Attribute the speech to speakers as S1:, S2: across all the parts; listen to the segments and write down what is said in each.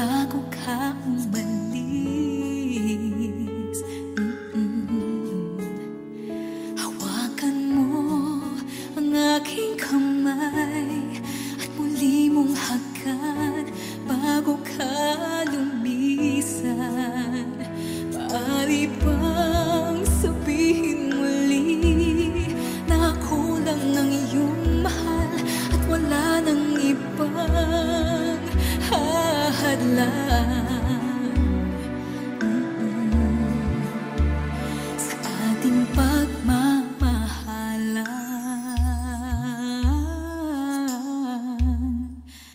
S1: bago ka umalis. Hawakan mo ang aking kamay at muli mong hagkan bago ka lumisan. Maaari bang sabihin muli na ako lang ang iyong mahal at wala nang ibang hahadlan sa ating pagmamahalan?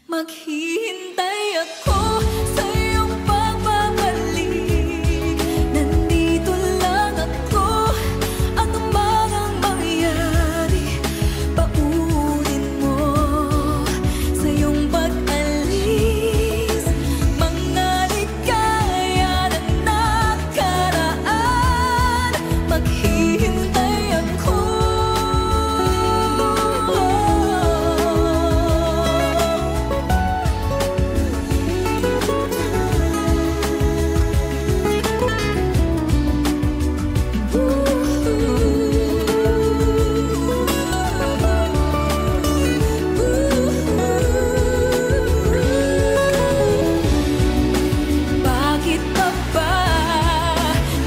S1: Maghihintay ako sa iyong pagbabalik. Nandito lang ako, ano man ang mangyari. Paunin mo sa iyong pag-alis mga ligaya na nakaraan. Maghihintay ako. Bakit pa ba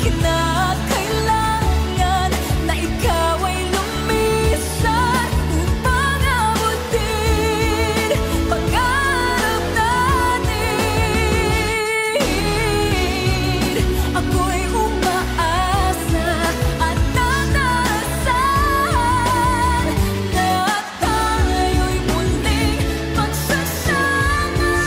S1: kinakailangan na ikaw ay lumisan upang abutin pangarap natin? Ako'y umaasa at nanasan na tayo'y muling magsasama.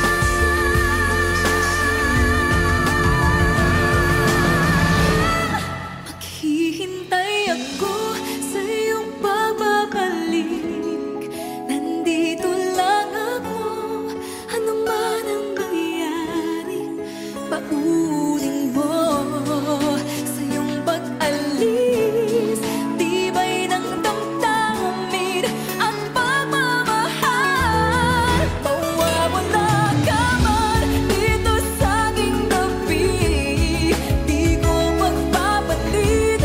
S1: Maghihintay ako sa iyong pagbabalik. Nandito lang ako, ano man ang mangyari. Paunin mo sa iyong pag-alis tibay ng damdamin at pagmamahal. Mawawala ka man dito sa aking tabi, di ko magpapalit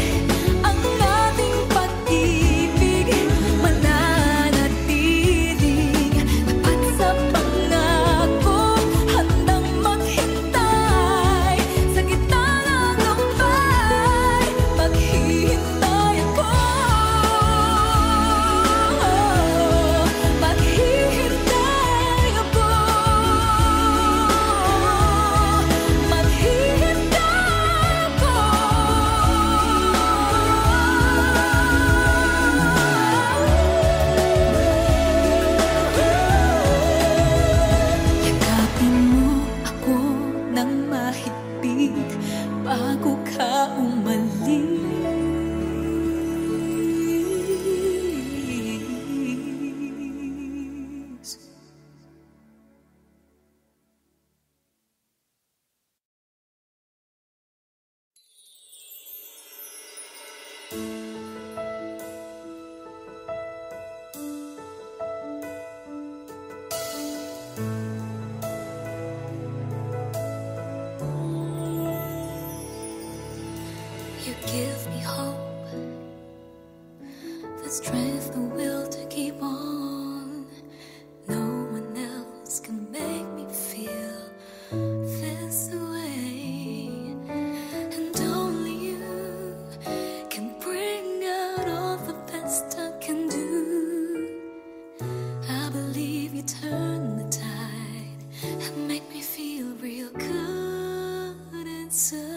S1: ang ating pag-ibig. Mananatiling tapat sa pangako, handang maghintay sa gitna ng lumbay. Maghihintay ako. Maghihintay ako. Maghihintay ako. Yakapin mo ako ng mahigpit bago ka umalis. You give me hope, the strength, the will to keep on. No one else can make me feel this way, and only you can bring out all the best I can do. I believe you turn the tide and make me feel real good inside.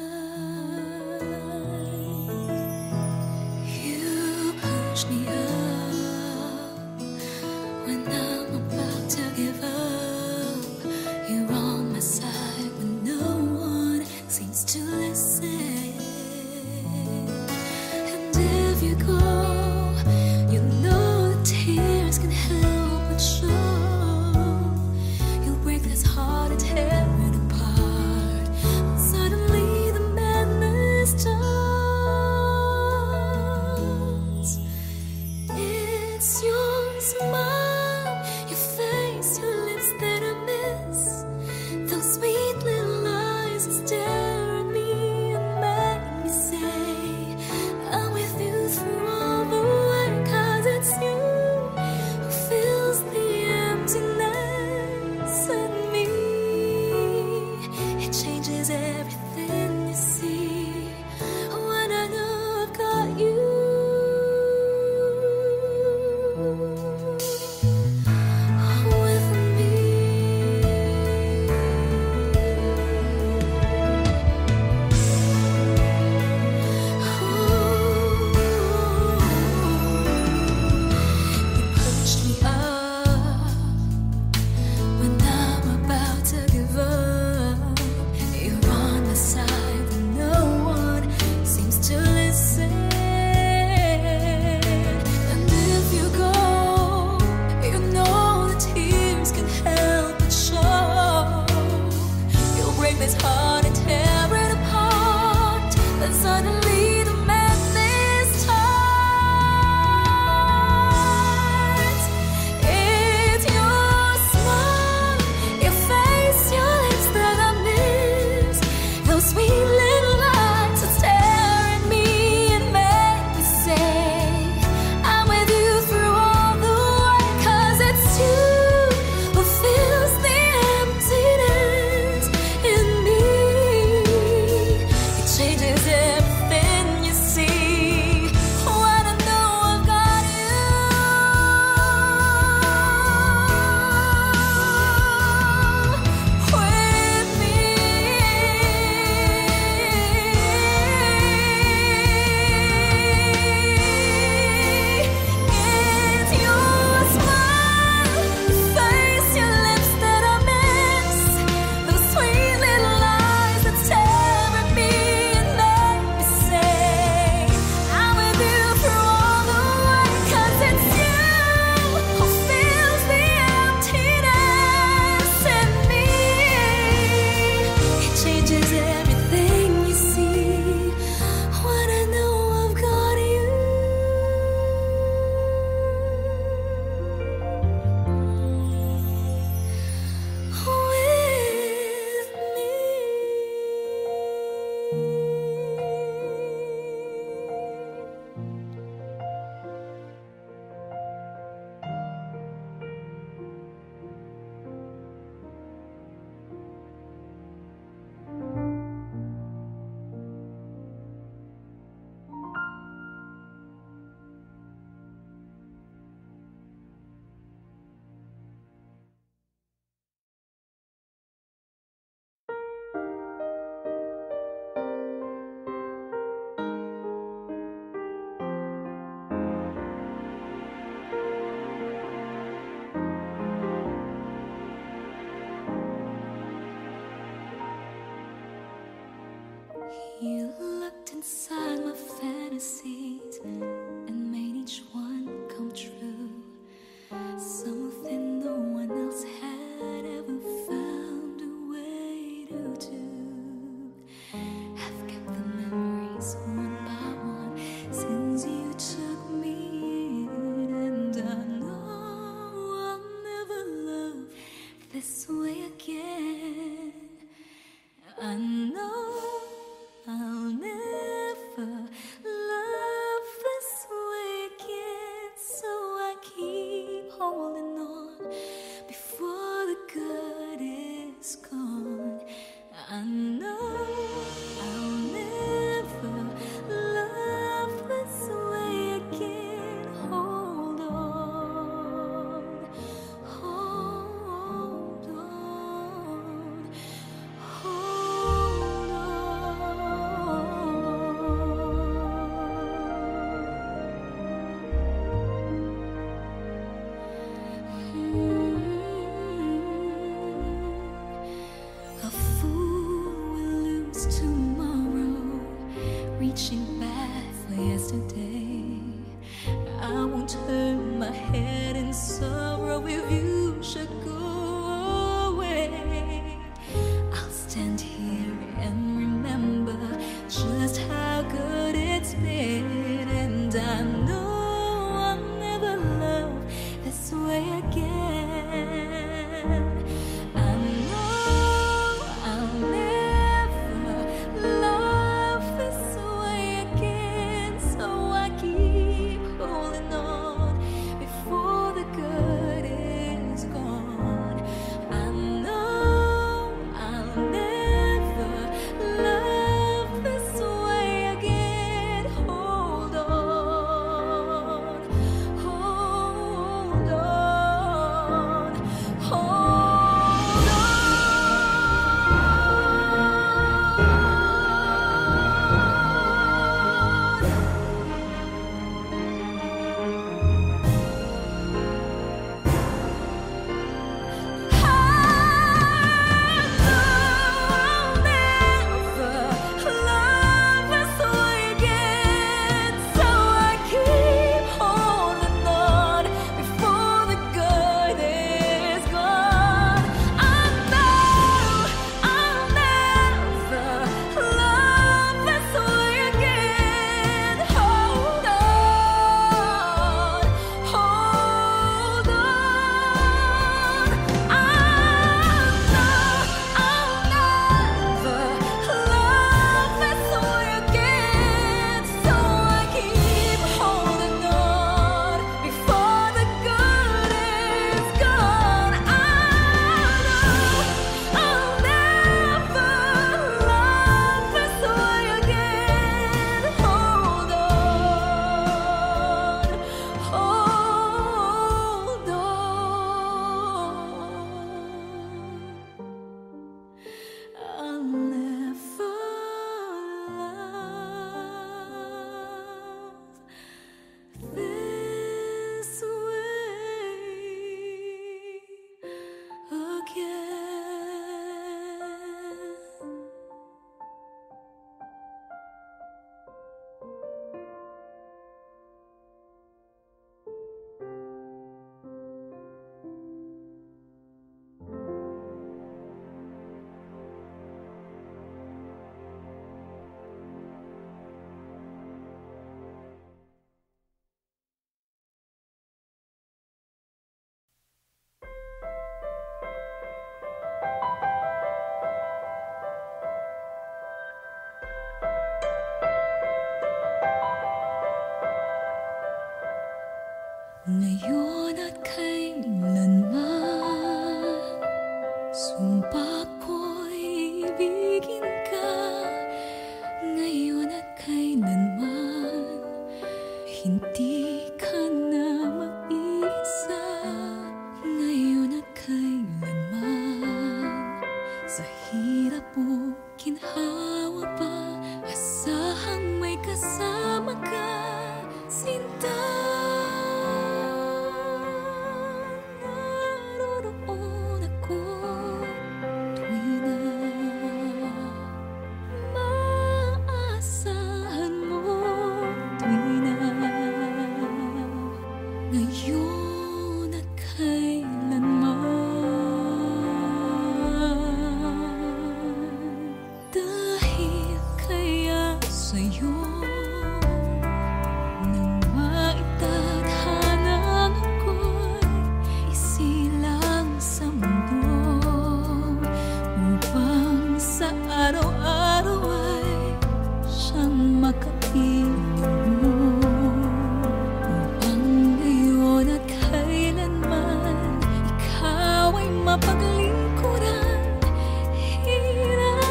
S1: break this heart and tear it apart. Then suddenly the madness starts. It's your smile, your face, your lips that I miss. Those sweet little lights that stare at me and make me say I'm with you through all the way. 'Cause it's you who fills the emptiness in me. It changes everything you see when I know I've got you with me. It's your smile, your face, your lips that I miss. Those sweet little lies that stare at me and make me say I'm with you through all the way. 'Cause it's you who fills the emptiness in me. It changes everything you see when I know I've got you with me. You looked inside my fantasies and made each one come true. Something no one else had ever found a way to do. I've kept the memories one by one since you took me in, and I know I'll never love this way again. I know I'll never love this way again, so I keep holding on before the good is gone. I know I'll never love this way again. Hold on, hold on, hold on. ibigin ka ngayon at kailanman. Hindi ka na mag-iisa ngayon at kailanman. Sa hirap o ginhawa pa, asahang may kasama ka, sinta. Naroon ako tuwi na maasahan mo, tuwi na ngayon at kailanman. Dahil kaya sa'yo nang maitadhana ako'y isilang sa mundo, upang sa araw-araw ay siyang makapiling mo, upang ngayon at kailanman ikaw ay mapaglingkuran. Hirap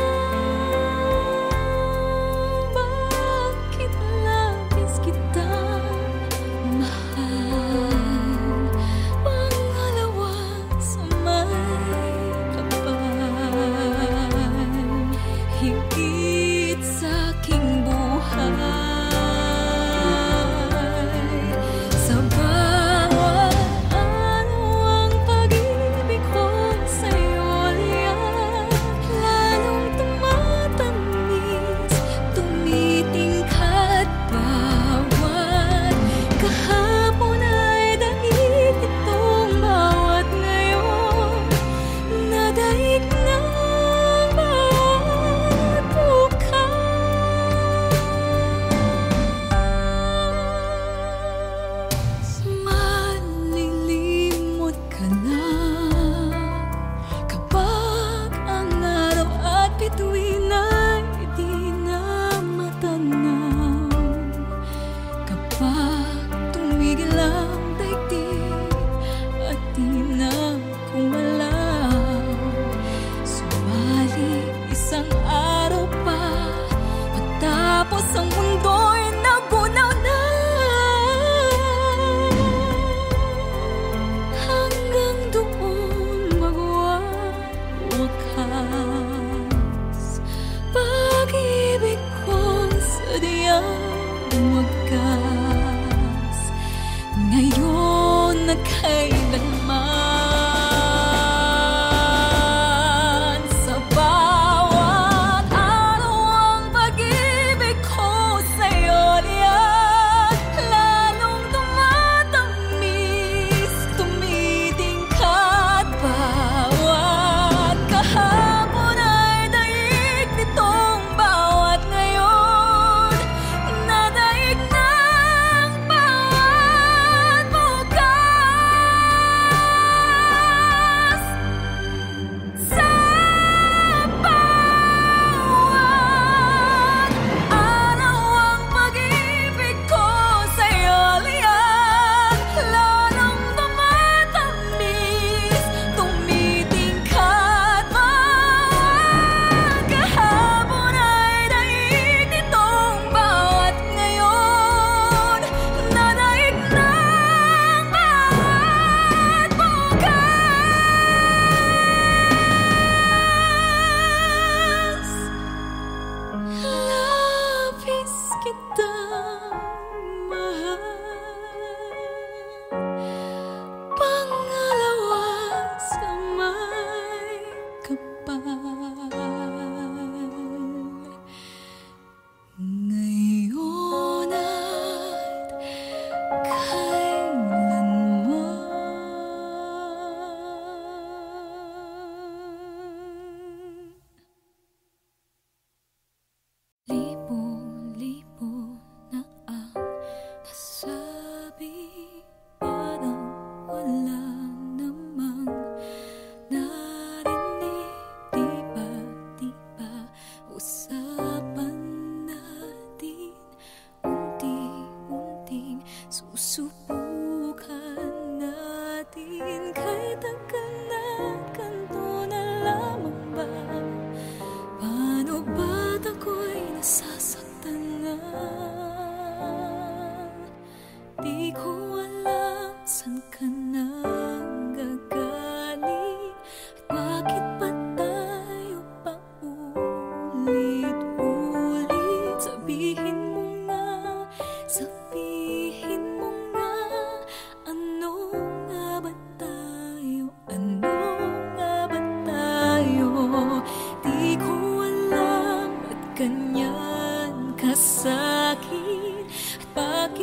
S1: bang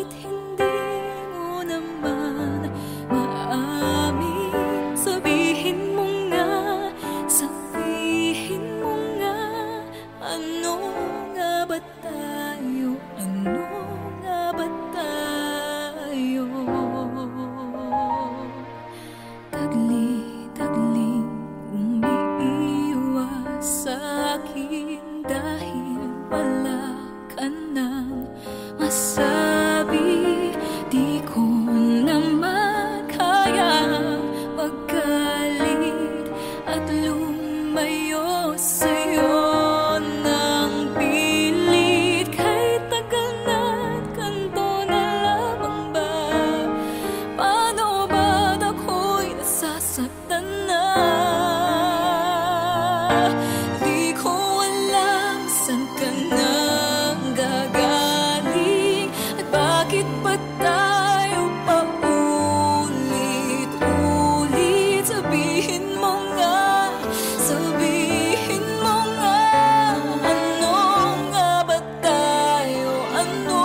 S1: bakit hindi mo naman maamin? Sabihin mo nga, sabihin mo nga, ano nga ba tayo? Ano nga ba tayo? Tagli-tagling umiiwas sa akin dahil wala ka nang masabi. Di ko naman kayang magalit at lumayo sa'yo ng pilit. Kahit tagal na't ganito na lamang ba? Paano ba't ako'y nasasaktan na? Di ko alam saan ka nang gagaling at bakit ba tayo paulit-ulit? Sabihin mo nga, sabihin mo nga, ano nga ba tayo? Ano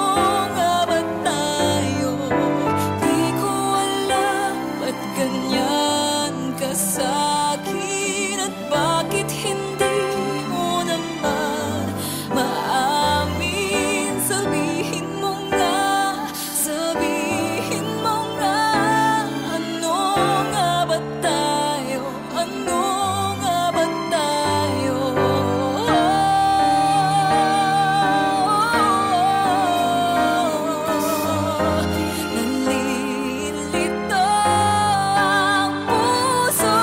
S1: nga ba tayo? Di ko alam ba't ganyan ka sa'kin at bakit hindi mo naman maamin. Sabihin mo nga, sabihin mo nga, ano nga ba tayo? Ano nga ba tayo? Nalilito ang puso,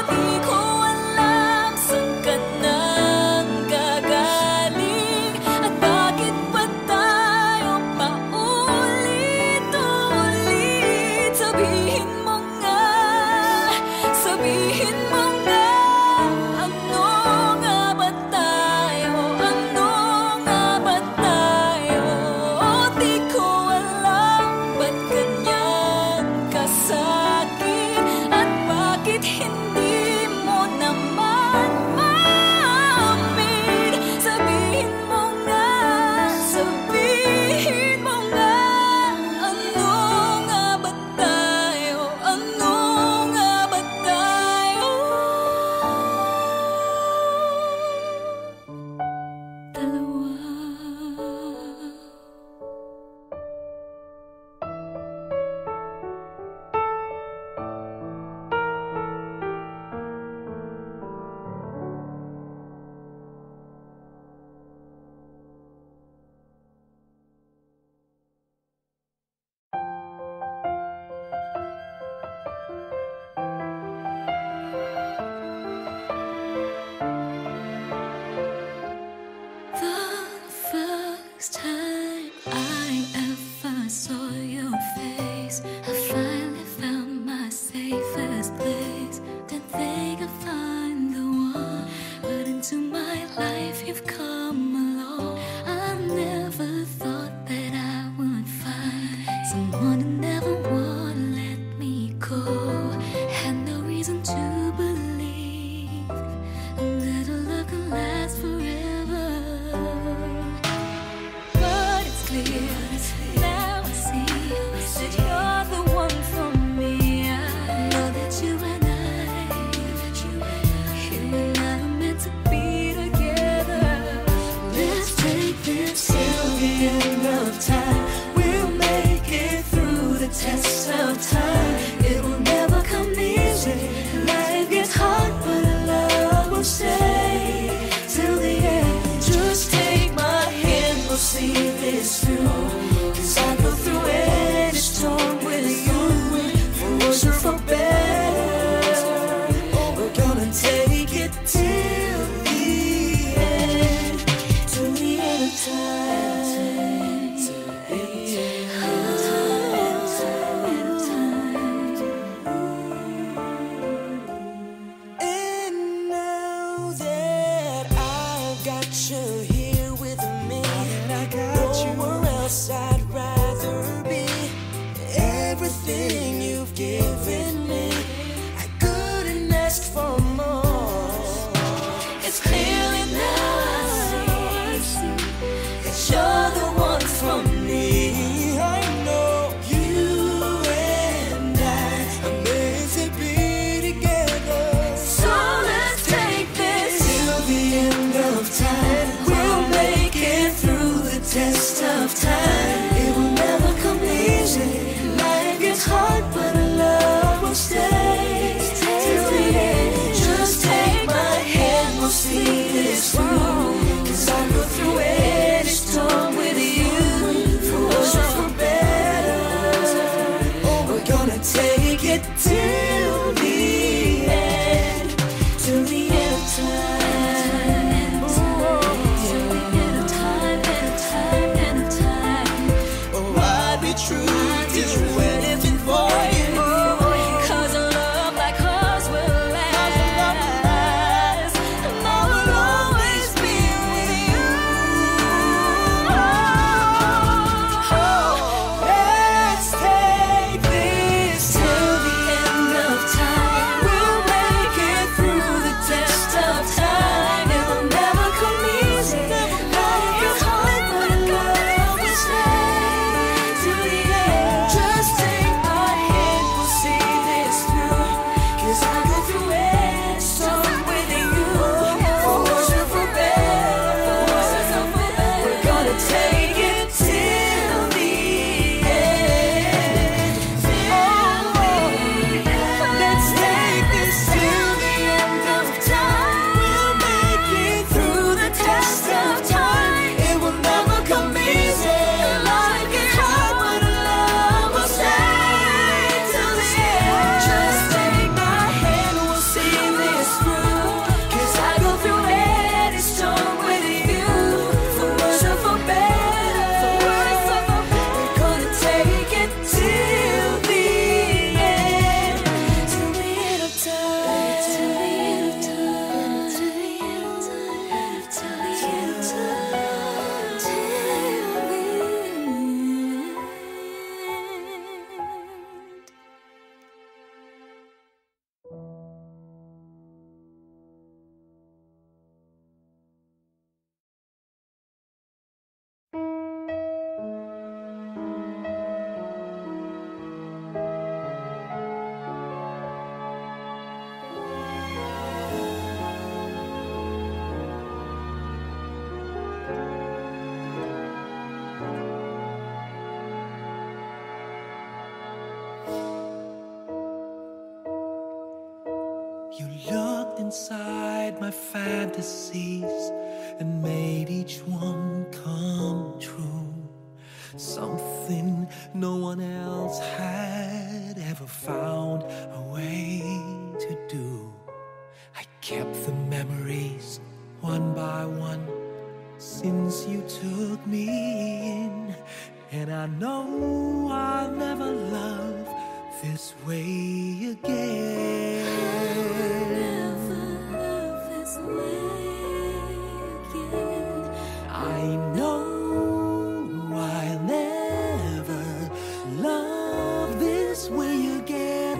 S1: di ko alam saan ka nang gagaling at bakit ba tayo paulit-ulit? Sabihin mo nga, sabihin mo nga, ano nga ba tayo? Ano nga ba tayo? Di ko alam ba't ganyan ka sa'kin at bakit hindi mo naman maamin. Sabihin mo nga, sabihin mo nga, ano nga ba tayo? Ano nga ba tayo? Dalawa. The first time I ever saw your face, I finally found my safest place. Didn't think I'd find the one, but into my life you've come along. I never thought that I would find someone who never would let me go. Had no reason to believe that our love could last forever. But it's clear now I see that you're the one for me. I know that you and I are meant to be together. Let's take this till the end of time. We'll make it through the test of time. It will never come easy. Life gets hard, but our love will stay till the end. Just take my hand, we'll see this through. 'Cause I go through any storm with you. For worse or for better, we're gonna take it till the end. To the end of time. And now that I've got you here with me, nowhere else I'd rather be. Everything you've given me, I couldn't ask for more. It's clearly now I see that you're the one for me. I know
S2: inside my fantasies and made each one come true. Something no one else had ever found a way to do. I kept the memories one by one since you took me in, and I know I'll never love this way again.
S1: I'll never love this way again.
S2: I know I'll never love this way again,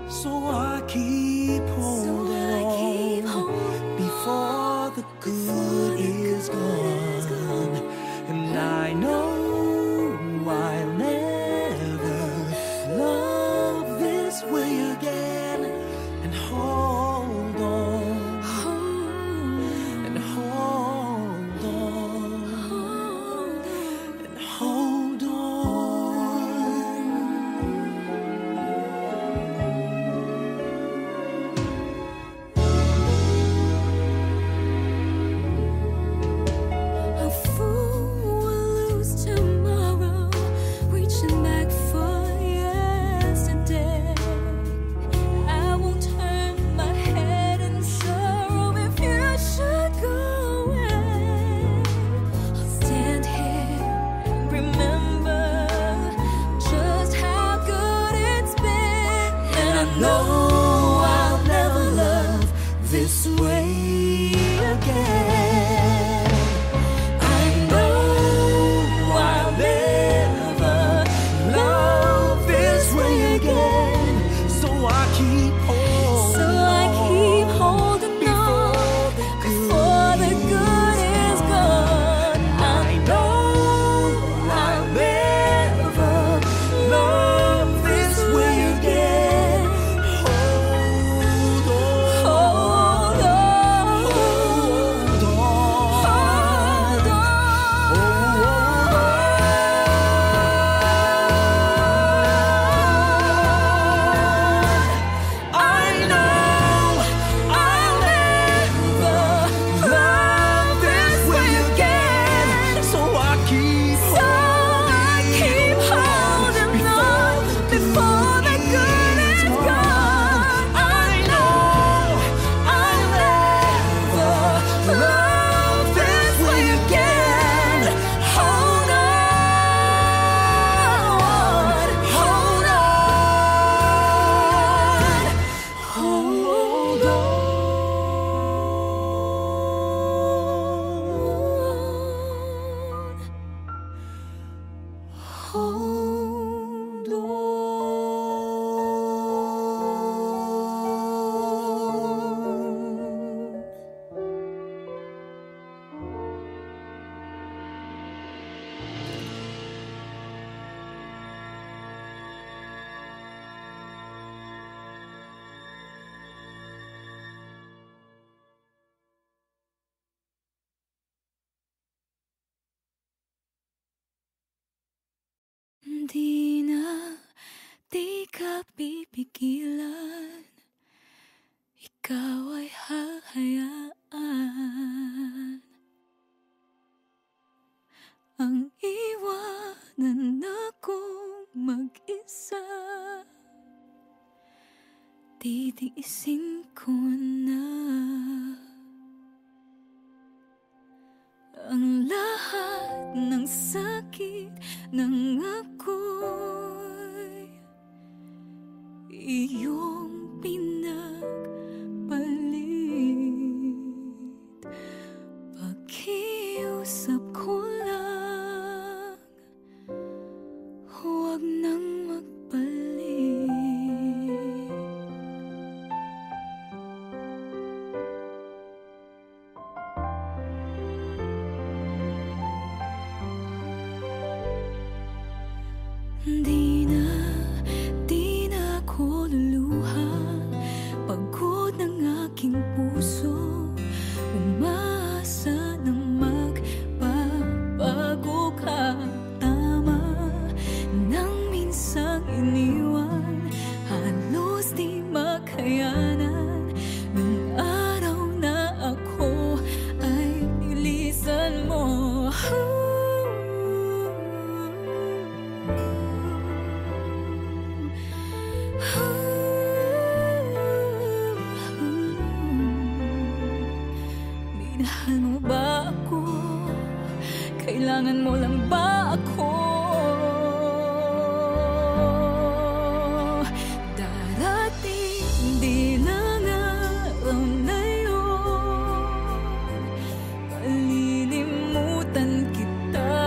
S2: so I keep holding on before the good is gone. And I know I'll never love this way again, and hold on, and hold on, and hold on.
S1: A fool will lose tomorrow, reaching back for yesterday. I won't turn my head in sorrow if you should go away. I'll stand here and remember just how good it's been, and I know I'll never love this way again. I know I'll never love this way again, so I keep holding on before the good is gone. I know I'll never love this way again.
S2: Hold on,
S1: Hold on,
S2: hold on,
S1: hold
S2: I know I'll never love this way again, so I keep
S1: holding on before the good is gone. I know I'll never love this way again. Hold on, hold on, hold on. Di ka pipigilan, ikaw ay hahayaan ang iwanan akong mag-isa. Titiisin ko na ang lahat ng sakit ng ako'y iyong pinagpalit. Pakiusap ko lang, huwag nang magpalit. Di na ko luluha, pagod ng aking puso, umaasa ng magbabago ka. Tama nang minsang iniwan, halos di makayanan ng araw kailangan mo lang ba ako? Darating din ang araw na yun, malilimutan kita.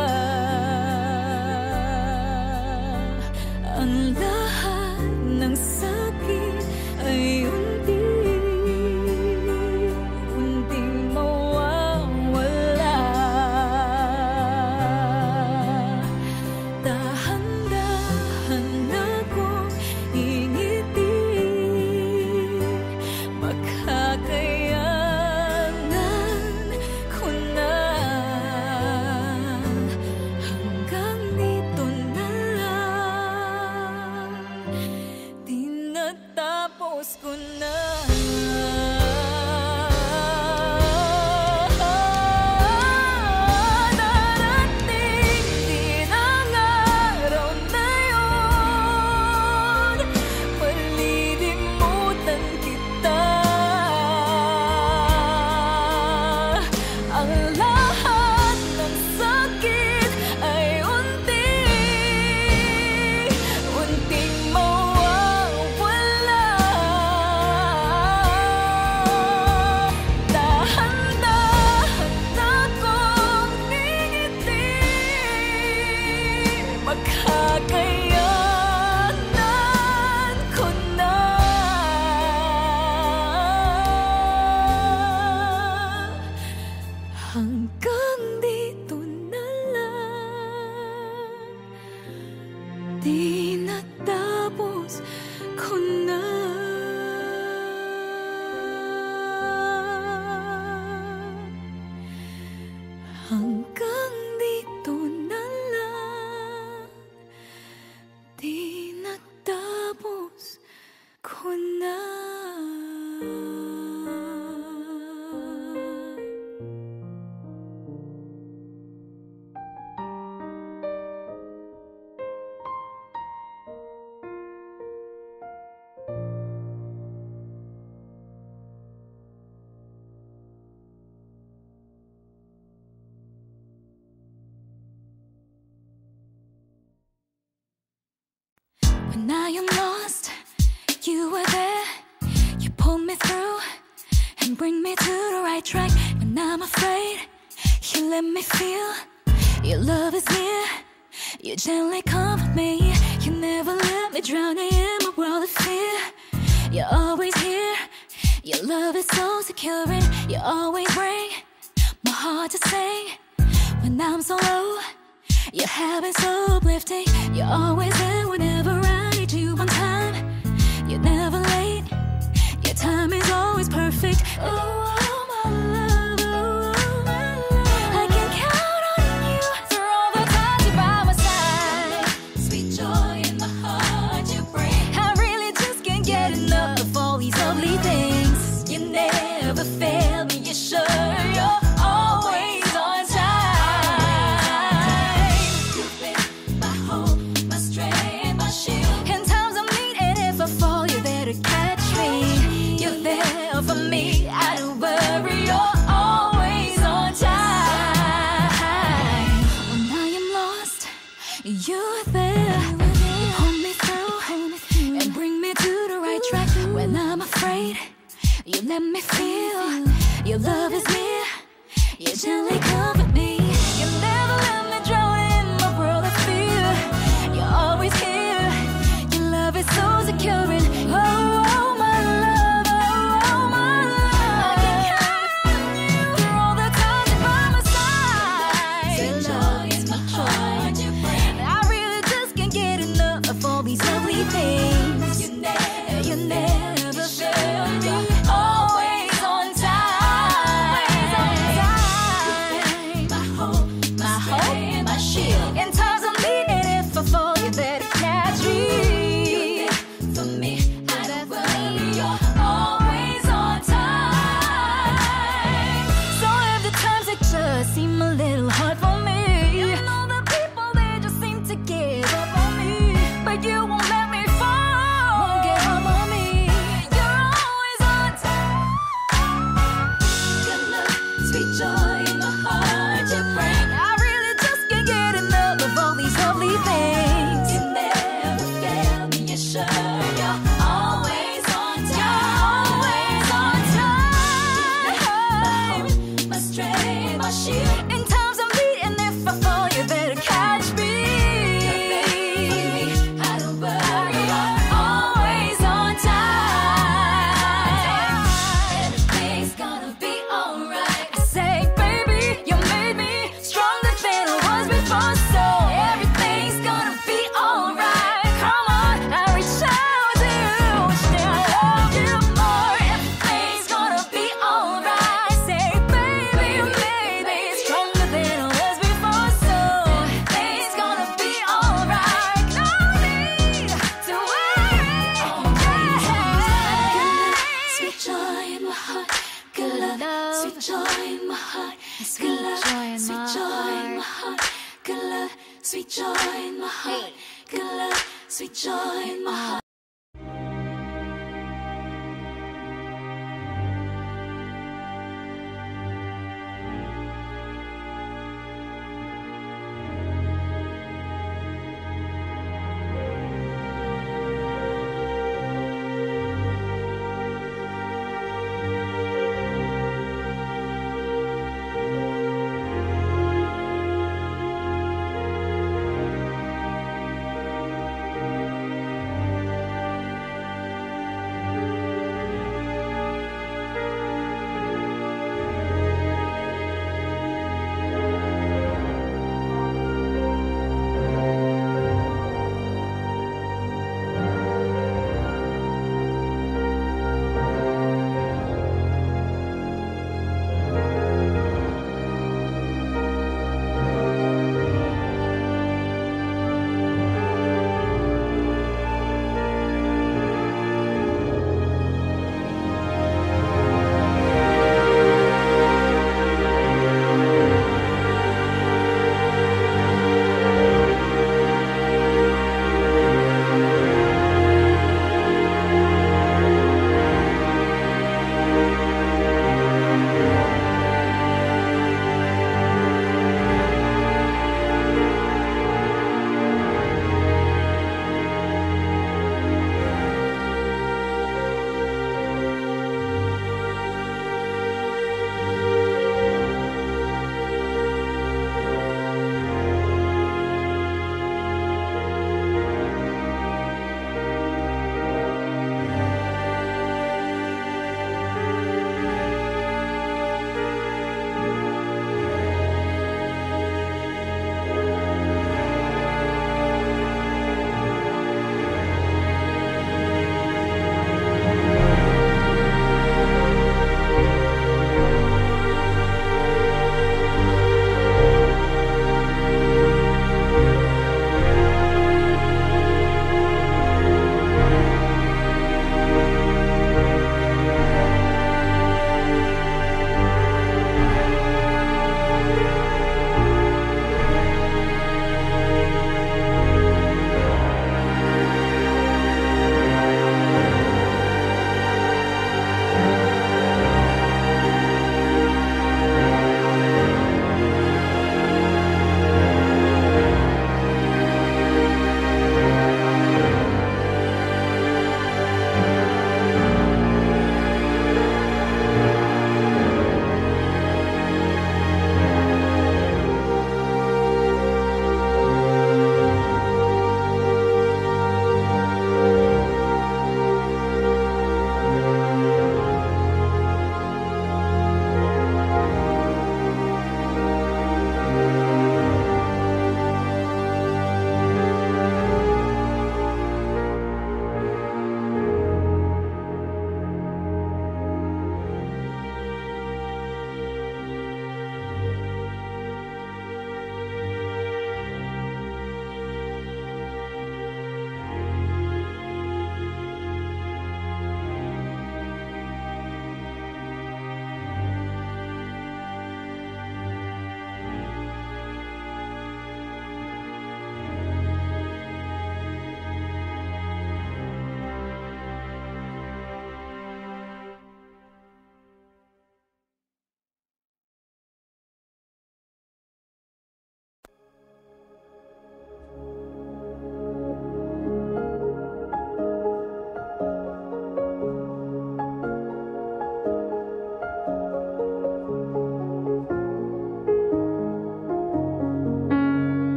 S1: Ang lahat ng sakit ay unting mawawala. Dahan-dahan akong ingiti, makakayanan ko na. Hanggang dito na lang, tinatapos ko na. Darating din ang araw na yun, malilimutan kita. Ang lahat ng sakit ay unting mawawala. Dahan-dahan akong ngingiti, makakayanan ko na. Hanggang dito na lang, di natapos ko na. Hanggang dito na lang, di natapos ko na. When I am lost, you were there. You pull me through and bring me to the right track. When I'm afraid, you let me feel your love is near. You gently comfort me. You never let me drown in my world of fear. You're always here. Your love is so secure, and you always bring my heart to sing. When I'm so low, your habits so uplifting. You're always there whenever I need you on time. You're never late. Your time is always perfect. Oh, my love, oh, my love. I can count on you for all the times you're by my side. Sweet joy in my heart you bring. I really just can't get enough of all these lovely things. You never fail me, you're sure you're always on time. You've been my hope, my strength, my shield. In times of need, and if I fall, you're there to catch me. You're there for me. I do sweet joy in my heart. Good love, sweet joy in my heart.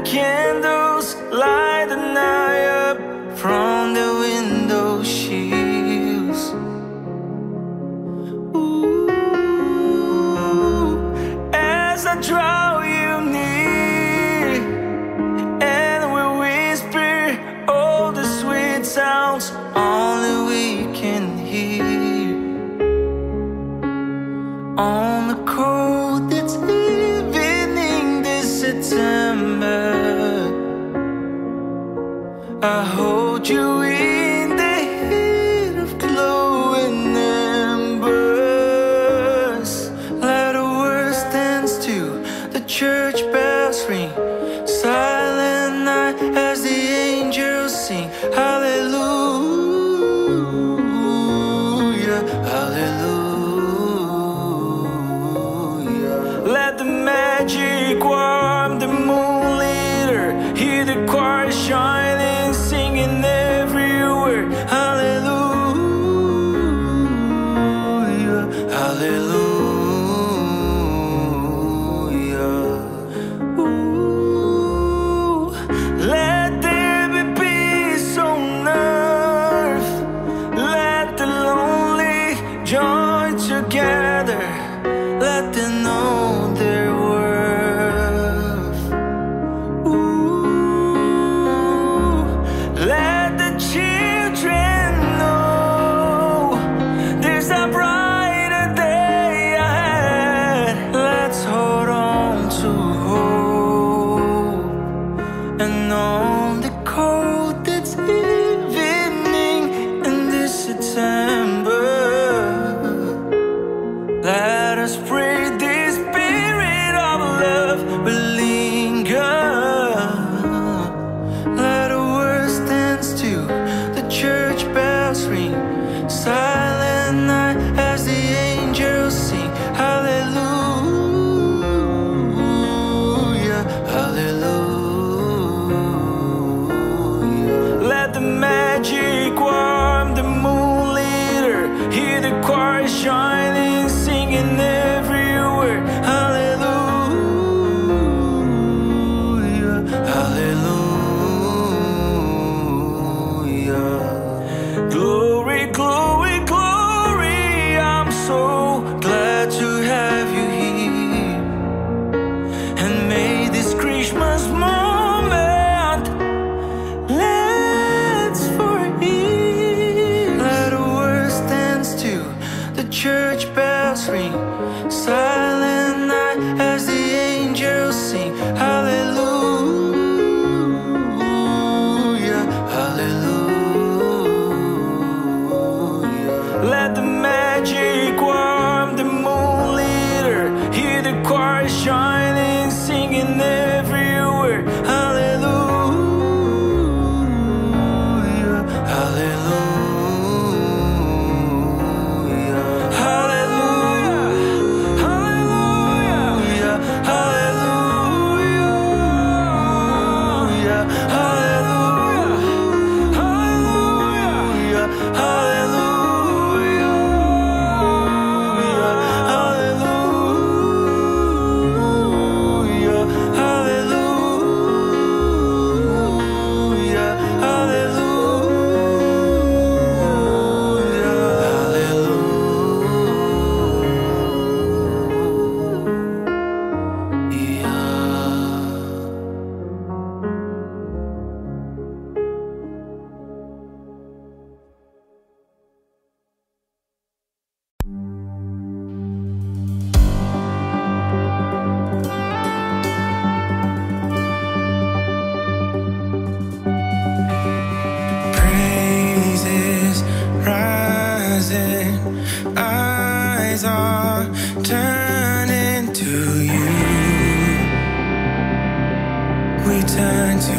S2: candles light the night up from the window shills. Ooh, as I draw you near, and we whisper all the sweet sounds only we can hear on the coldest evening this September. I hold you in the is shining, singing every word. Hallelujah, hallelujah. Glory, glory, glory. I'm so glad to have you here. And may this Christmas moment last forever. Let the world stand still, the church bells ring, silent night as the angels sing. Hallelujah, hallelujah. Let the magic warm the moon leader, hear the choir shining, singing every word. Hallelujah, hallelujah, hallelujah, hallelujah, hallelujah, hallelujah, hallelujah, hallelujah, hallelujah, hallelujah,
S3: Praises rising, eyes are turning to you. We turn to